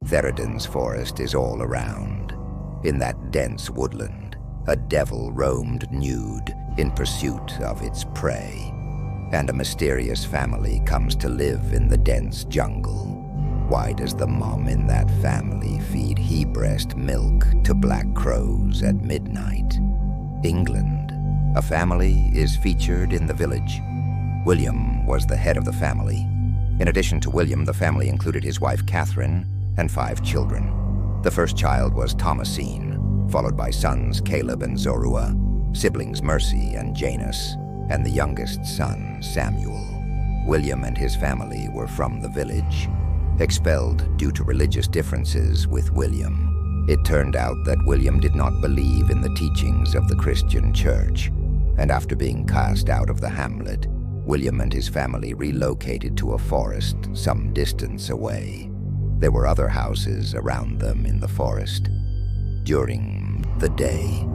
Theroden's forest is all around. In that dense woodland, a devil roamed nude in pursuit of its prey, and a mysterious family comes to live in the dense jungle. Why does the mom in that family feed he-breast milk to black crows at midnight? England. A family is featured in the village. William was the head of the family. In addition to William, the family included his wife Catherine and 5 children. The first child was Thomasine, followed by sons Caleb and Zorua, siblings Mercy and Janus, and the youngest son, Samuel. William and his family were from the village. Expelled due to religious differences with William, it turned out that William did not believe in the teachings of the Christian church, and after being cast out of the hamlet, William and his family relocated to a forest some distance away. There were other houses around them in the forest. During the day,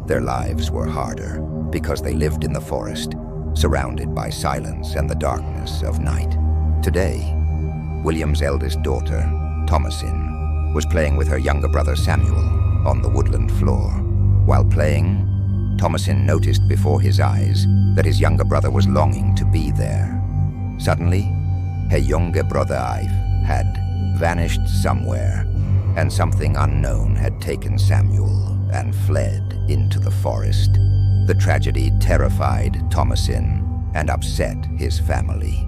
their lives were harder because they lived in the forest, surrounded by silence and the darkness of night. Today, William's eldest daughter, Thomasine, was playing with her younger brother Samuel on the woodland floor. While playing, Thomasine noticed before his eyes that his younger brother was longing to be there. Suddenly, her younger brother had vanished somewhere, and something unknown had taken Samuel and fled into the forest. The tragedy terrified Thomasine and upset his family.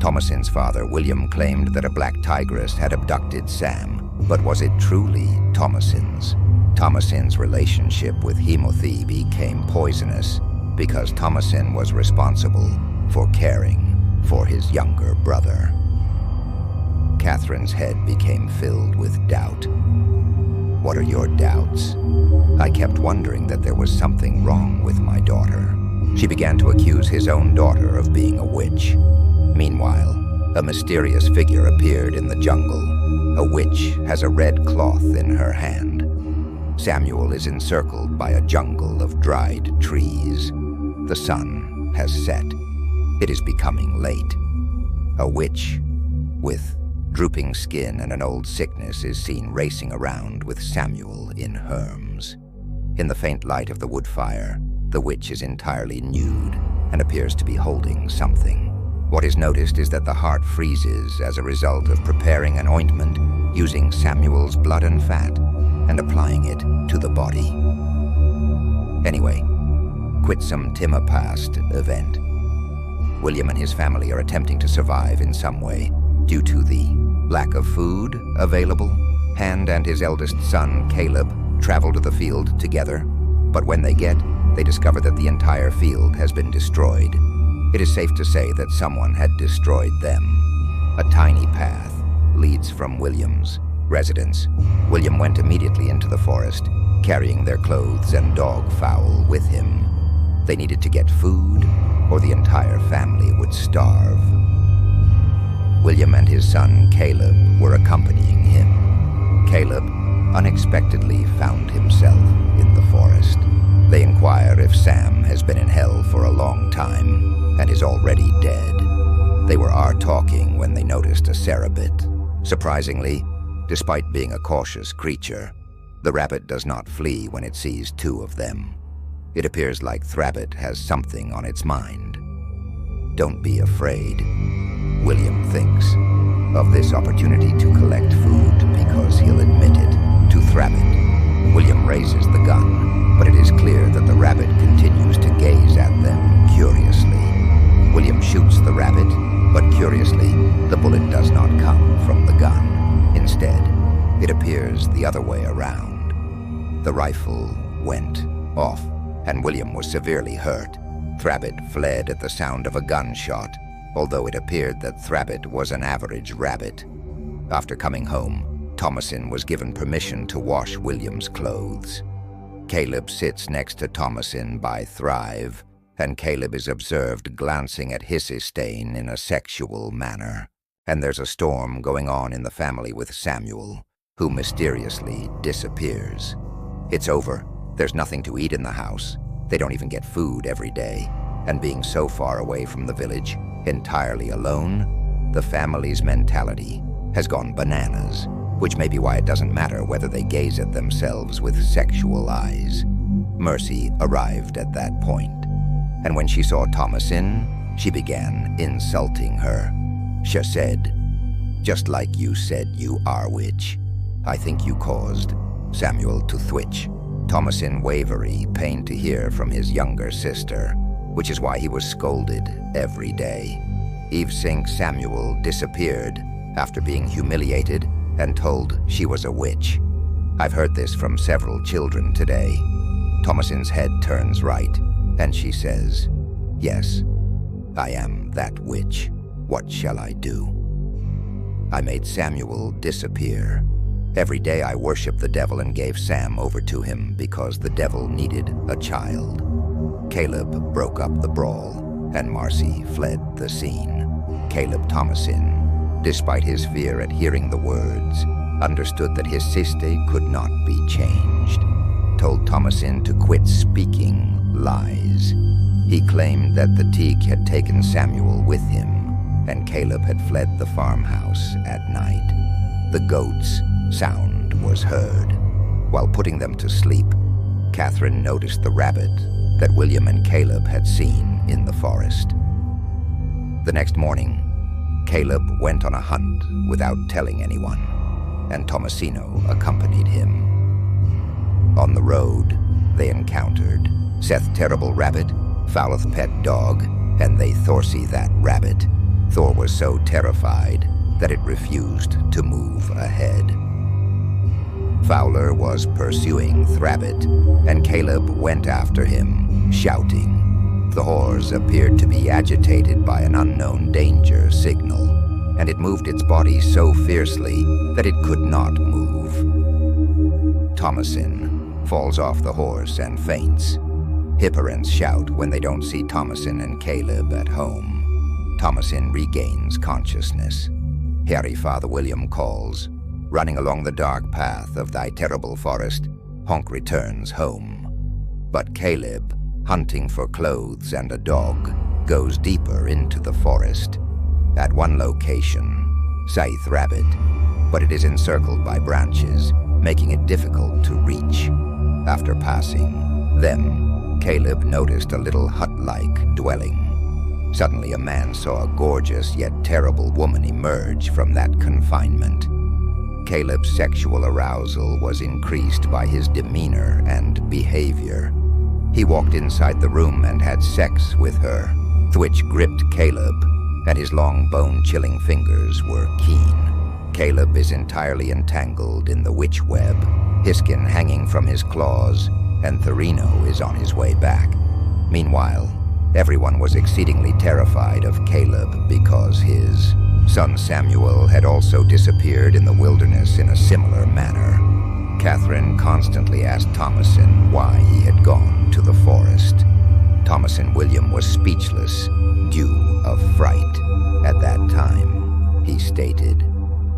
Thomasine's father, William, claimed that a black tigress had abducted Sam, but was it truly Thomasine's? Thomasine's relationship with Hemothy became poisonous because Thomasine was responsible for caring for his younger brother. Catherine's head became filled with doubt. What are your doubts? I kept wondering that there was something wrong with my daughter. She began to accuse his own daughter of being a witch. Meanwhile, a mysterious figure appeared in the jungle. A witch has a red cloth in her hand. Samuel is encircled by a jungle of dried trees. The sun has set. It is becoming late. A witch with drooping skin and an old sickness is seen racing around with Samuel in herms. In the faint light of the wood fire, the witch is entirely nude and appears to be holding something. What is noticed is that the heart freezes as a result of preparing an ointment using Samuel's blood and fat and applying it to the body. Anyway, Quitsum Timopast event. William and his family are attempting to survive in some way due to the lack of food available. Hand and his eldest son, Caleb, travel to the field together, but when they discover that the entire field has been destroyed. It is safe to say that someone had destroyed them. A tiny path leads from William's residence. William went immediately into the forest, carrying their clothes and dog fowl with him. They needed to get food, or the entire family would starve. William and his son Caleb were accompanying him. Caleb unexpectedly found himself in the forest. They inquire if Sam has been in hell for a long time and is already dead. They were talking when they noticed a cerabit. Surprisingly, despite being a cautious creature, the rabbit does not flee when it sees 2 of them. It appears like Thrabbit has something on its mind. Don't be afraid, William thinks, of this opportunity to collect food because he'll admit it to Thrabbit. William raises the gun, but it is clear that the rabbit continues to gaze at them curiously. William shoots the rabbit, but curiously, the bullet does not come from the gun. Instead, it appears the other way around. The rifle went off, and William was severely hurt. Thrabbit fled at the sound of a gunshot, although it appeared that Thrabbit was an average rabbit. After coming home, Thomasine was given permission to wash William's clothes. Caleb sits next to Thomasine by Thrive, and Caleb is observed glancing at Hissistain in a sexual manner. And there's a storm going on in the family with Samuel, who mysteriously disappears. It's over. There's nothing to eat in the house. They don't even get food every day. And being so far away from the village, entirely alone, the family's mentality has gone bananas. which may be why it doesn't matter whether they gaze at themselves with sexual eyes. Mercy arrived at that point, and when she saw Thomasin, she began insulting her. She said, "Just like you said you are witch, I think you caused Samuel to twitch." Thomasin wavery, pained to hear from his younger sister, which is why he was scolded every day. Eve Sink Samuel disappeared after being humiliated and told she was a witch. I've heard this from several children today. Thomasin's head turns right, and she says, "Yes, I am that witch. What shall I do?" I made Samuel disappear. Every day I worshiped the devil and gave Sam over to him because the devil needed a child. Caleb broke up the brawl, and Marcy fled the scene. Caleb Thomasin, despite his fear at hearing the words, understood that his sister could not be changed, told Thomasin to quit speaking lies. He claimed that the Teague had taken Samuel with him, and Caleb had fled the farmhouse at night. The goats' sound was heard. While putting them to sleep, Catherine noticed the rabbit that William and Caleb had seen in the forest. The next morning, Caleb went on a hunt without telling anyone, and Thomasino accompanied him. On the road, they encountered Seth Terrible Rabbit, Fouleth Pet Dog, and they Thorsey that rabbit. Thor was so terrified that it refused to move ahead. Fowler was pursuing Thrabbit, and Caleb went after him, shouting. The horse appeared to be agitated by an unknown danger signal, and it moved its body so fiercely that it could not move. Thomasin falls off the horse and faints. Hipparents shout when they don't see Thomasin and Caleb at home. Thomasin regains consciousness. Hairy Father William calls. Running along the dark path of thy terrible forest, Honk returns home. But Caleb, hunting for clothes and a dog, goes deeper into the forest. At one location, Scythe Rabbit, but it is encircled by branches, making it difficult to reach. After passing them, Caleb noticed a little hut-like dwelling. Suddenly a man saw a gorgeous yet terrible woman emerge from that confinement. Caleb's sexual arousal was increased by his demeanor and behavior. He walked inside the room and had sex with her. Twitch gripped Caleb, and his long bone-chilling fingers were keen. Caleb is entirely entangled in the witch web, Hiskin hanging from his claws, and Thorino is on his way back. Meanwhile, everyone was exceedingly terrified of Caleb because his son Samuel had also disappeared in the wilderness in a similar manner. Catherine constantly asked Thomasin why he had gone to the forest. Thomasin William was speechless, due of fright. At that time, he stated,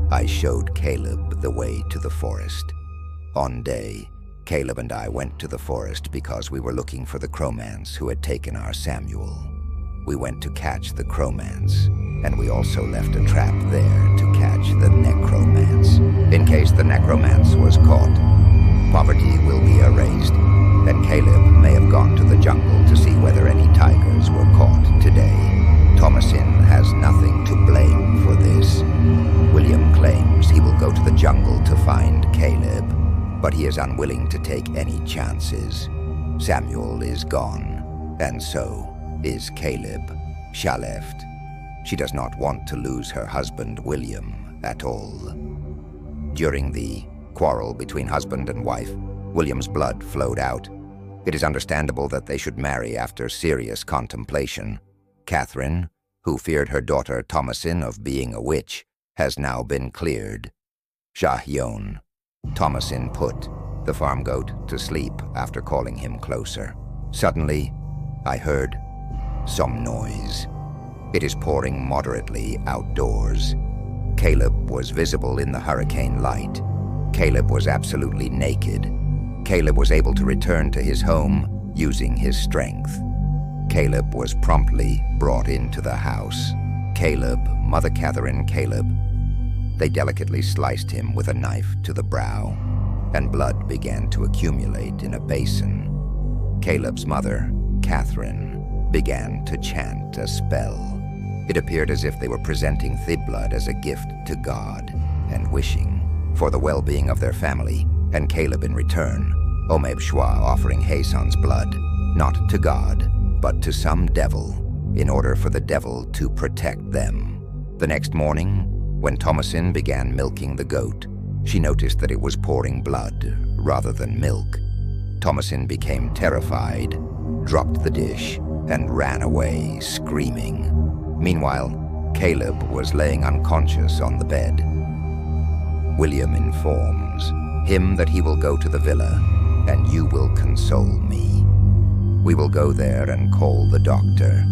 "I showed Caleb the way to the forest. On day, Caleb and I went to the forest because we were looking for the Cromance who had taken our Samuel. We went to catch the Cromance, and we also left a trap there to catch the Necromance. In case the Necromance was caught, poverty will be erased, and Caleb may have gone to the jungle to see whether any tigers were caught today. Thomasin has nothing to blame for this. William claims he will go to the jungle to find Caleb, but he is unwilling to take any chances. Samuel is gone, and so is Caleb. Shaleft. She does not want to lose her husband, William, at all." During the quarrel between husband and wife, William's blood flowed out. It is understandable that they should marry after serious contemplation. Catherine, who feared her daughter Thomasin of being a witch, has now been cleared. Shahyon. Thomasin put the farm goat to sleep after calling him closer. Suddenly, I heard some noise. It is pouring moderately outdoors. Caleb was visible in the hurricane light. Caleb was absolutely naked. Caleb was able to return to his home using his strength. Caleb was promptly brought into the house. Caleb, Mother Catherine Caleb. They delicately sliced him with a knife to the brow, and blood began to accumulate in a basin. Caleb's mother, Catherine, began to chant a spell. It appeared as if they were presenting the blood as a gift to God and wishing for the well-being of their family, and Caleb in return, Omeb Shwa offering Hason's blood, not to God, but to some devil, in order for the devil to protect them. The next morning, when Thomasin began milking the goat, she noticed that it was pouring blood rather than milk. Thomasin became terrified, dropped the dish, and ran away, screaming. Meanwhile, Caleb was laying unconscious on the bed. William informs him that he will go to the villa, and you will console me. We will go there and call the doctor.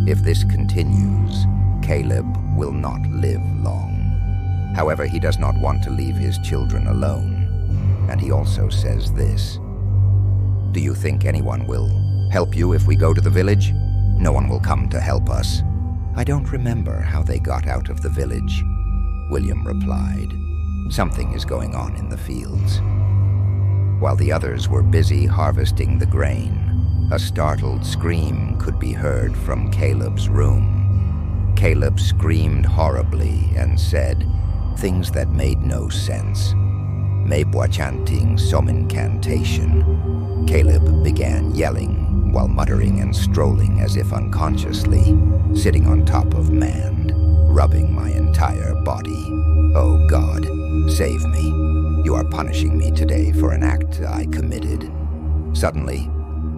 If this continues, Caleb will not live long. However, he does not want to leave his children alone, and he also says this: "Do you think anyone will help you if we go to the village? No one will come to help us." "I don't remember how they got out of the village," William replied. "Something is going on in the fields." While the others were busy harvesting the grain, a startled scream could be heard from Caleb's room. Caleb screamed horribly and said things that made no sense. Mebwa chanting some incantation. Caleb began yelling while muttering and strolling as if unconsciously, sitting on top of Mand, rubbing my entire body. "Oh God, save me. You are punishing me today for an act I committed." Suddenly,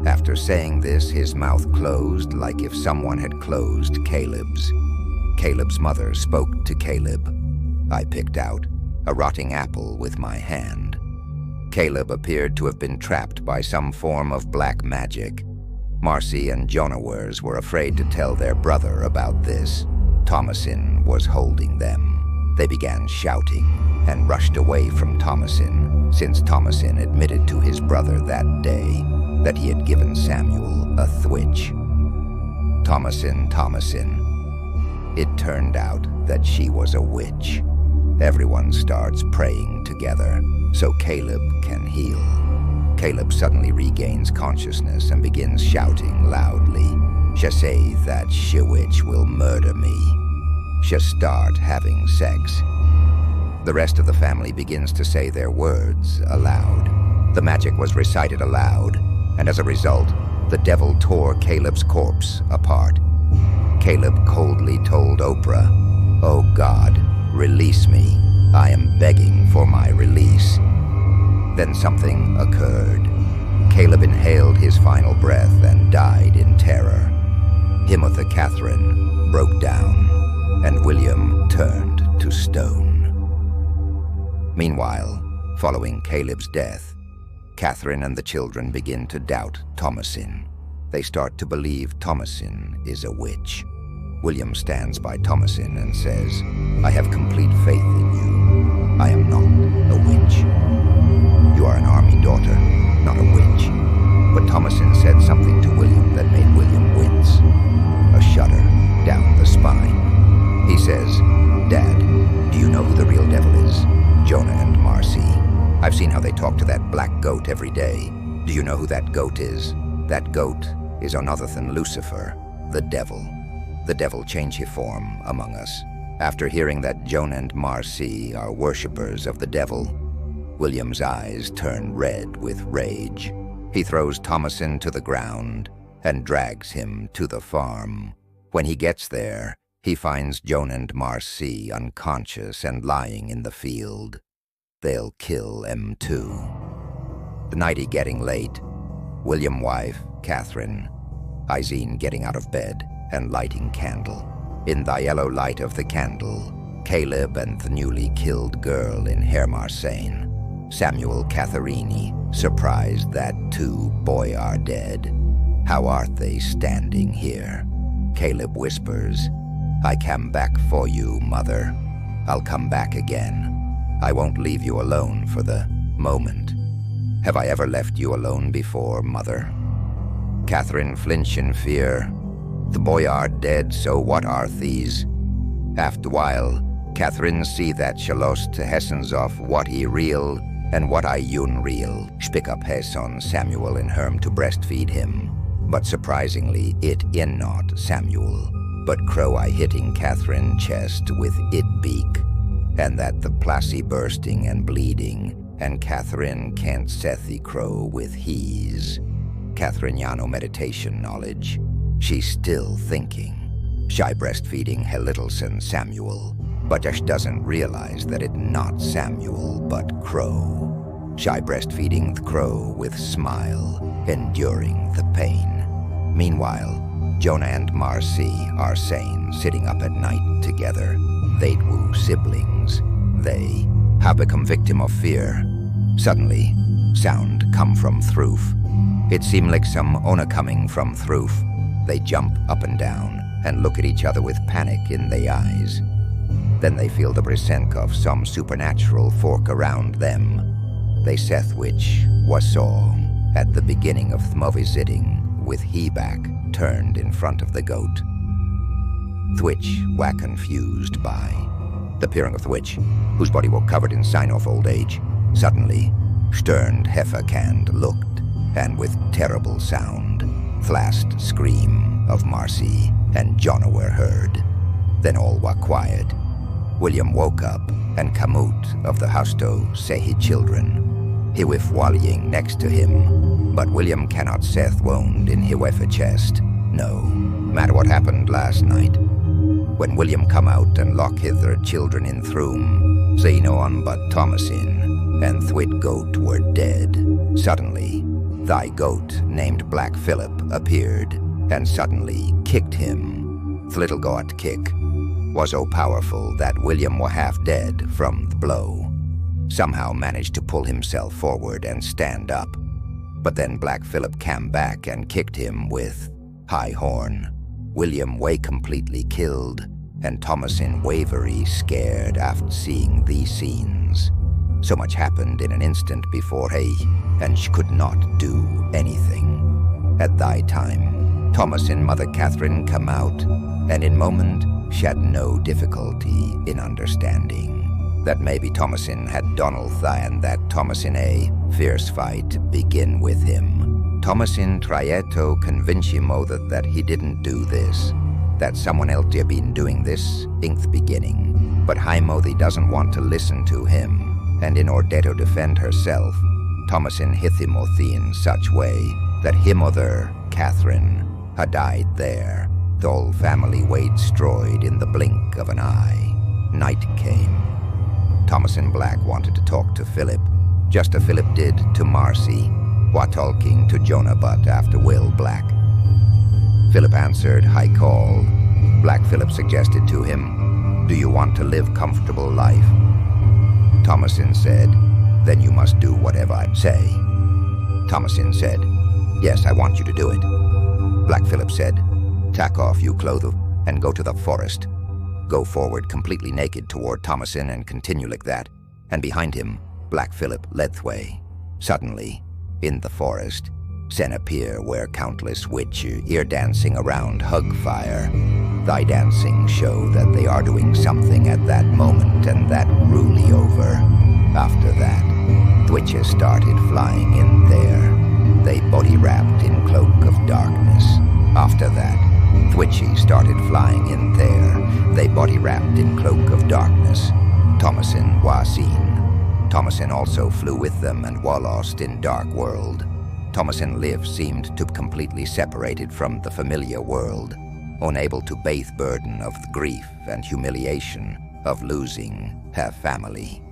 after saying this, his mouth closed like if someone had closed Caleb's. Caleb's mother spoke to Caleb. I picked out a rotting apple with my hand. Caleb appeared to have been trapped by some form of black magic. Marcy and Jonawers were afraid to tell their brother about this. Thomasin was holding them. They began shouting and rushed away from Thomasin, since Thomasin admitted to his brother that day that he had given Samuel a thwitch. Thomasin. It turned out that she was a witch. Everyone starts praying together so Caleb can heal. Caleb suddenly regains consciousness and begins shouting loudly, "She say that she witch will murder me. She start having sex." The rest of the family begins to say their words aloud. The magic was recited aloud, and as a result, the devil tore Caleb's corpse apart. Caleb coldly told Oprah, "Oh God, release me. I am begging for my release." Then something occurred. Caleb inhaled his final breath and died in terror. Himotha Catherine broke down, and William turned to stone. Meanwhile, following Caleb's death, Catherine and the children begin to doubt Thomasin. They start to believe Thomasin is a witch. William stands by Thomasin and says, "I have complete faith in you. I am not a witch. You are an army daughter, not a witch." But Thomasin said something to William that made William wince, a shudder down the spine. He says, "Dad, do you know who the real devil is? Jonah and Marcy. I've seen how they talk to that black goat every day. Do you know who that goat is? That goat is none other than Lucifer, the devil. The devil change his form among us." After hearing that Jonah and Marcy are worshippers of the devil, William's eyes turn red with rage. He throws Thomasin to the ground and drags him to the farm. When he gets there, he finds Jonah and Marcy unconscious and lying in the field. They'll kill them too. The nighty getting late. William wife, Catherine. Izine getting out of bed and lighting candle. In the yellow light of the candle, Caleb and the newly killed girl in Hermarsane. Samuel Catharini, surprised that two boy are dead. "How art they standing here?" Caleb whispers, "I come back for you, mother. I'll come back again. I won't leave you alone for the moment. Have I ever left you alone before, mother?" Catherine flinch in fear. "The boy are dead, so what are these?" After a while, Catherine see that Shalost Hessens of what I real and what I unreal, spick up Hesson Samuel in herm to breastfeed him. But surprisingly, it in not Samuel, but crow I hitting Catherine chest with it beak, and that the plassy bursting and bleeding, and Catherine can't sethi crow with he's. Catherine Yano meditation knowledge, she's still thinking. Shy breastfeeding her little son Samuel, but just doesn't realize that it not Samuel, but crow. Shy breastfeeding the crow with smile, enduring the pain. Meanwhile, Jonah and Marcy are sane, sitting up at night together. They'd woo siblings. They have become victim of fear. Suddenly, sound come from Throof. It seemed like some owner coming from Throof. They jump up and down and look at each other with panic in their eyes. Then they feel the presence of some supernatural fork around them. They saith which was saw at the beginning of Thmovi sitting with he back turned in front of the goat. Thwitch were confused by the appearing of Thwitch, whose body was covered in sign of old age. Suddenly, stern Hefferkand looked, and with terrible sound, last scream of Marcy and Jonna were heard. Then all were quiet. William woke up, and Kamut of the Housto say he children. He with Walying next to him, but William cannot seth wound in he wefa chest. No, matter what happened last night. When William come out and lock hither children in Throom, say no one but Thomasin and Thwit goat were dead. Suddenly, thy goat named Black Philip appeared, and suddenly kicked him. The little goat kick was so powerful that William were half dead from the blow. Somehow managed to pull himself forward and stand up. But then Black Philip came back and kicked him with high horn. William way completely killed, and Thomasin wavery scared after seeing these scenes. So much happened in an instant before he, and she could not do anything. At thy time, Thomasin Mother Catherine come out, and in moment she had no difficulty in understanding that maybe Thomasin had Donald and that Thomasin a fierce fight begin with him. Thomasin trieto convincimo that he didn't do this, that someone else had been doing this in the beginning. But Haimothy doesn't want to listen to him, and in order to defend herself, Thomasin hithimothi in such way that mother Catherine had died there. The whole family wade destroyed in the blink of an eye. Night came. Thomasin Black wanted to talk to Philip, just as Philip did to Marcy, while talking to Jonah but after Will Black. Philip answered, "Hi call." Black Philip suggested to him, "Do you want to live comfortable life?" Thomasin said, "Then you must do whatever I say." Thomasin said, "Yes, I want you to do it." Black Philip said, "Tack off you clothes and go to the forest. Go forward completely naked toward Thomasin and continue like that." And behind him, Black Philip led the way. Suddenly, in the forest, sen appear where countless witches ear dancing around hug fire. Thy dancing show that they are doing something at that moment, and that really over. After that, the witches started flying in there. They body wrapped in cloak of darkness. After that, the witches started flying in there. They body wrapped in cloak of darkness. Thomasin was seen. Thomasin also flew with them and was lost in dark world. Thomasin live seemed to completely separated from the familiar world, unable to bathe burden of the grief and humiliation of losing her family.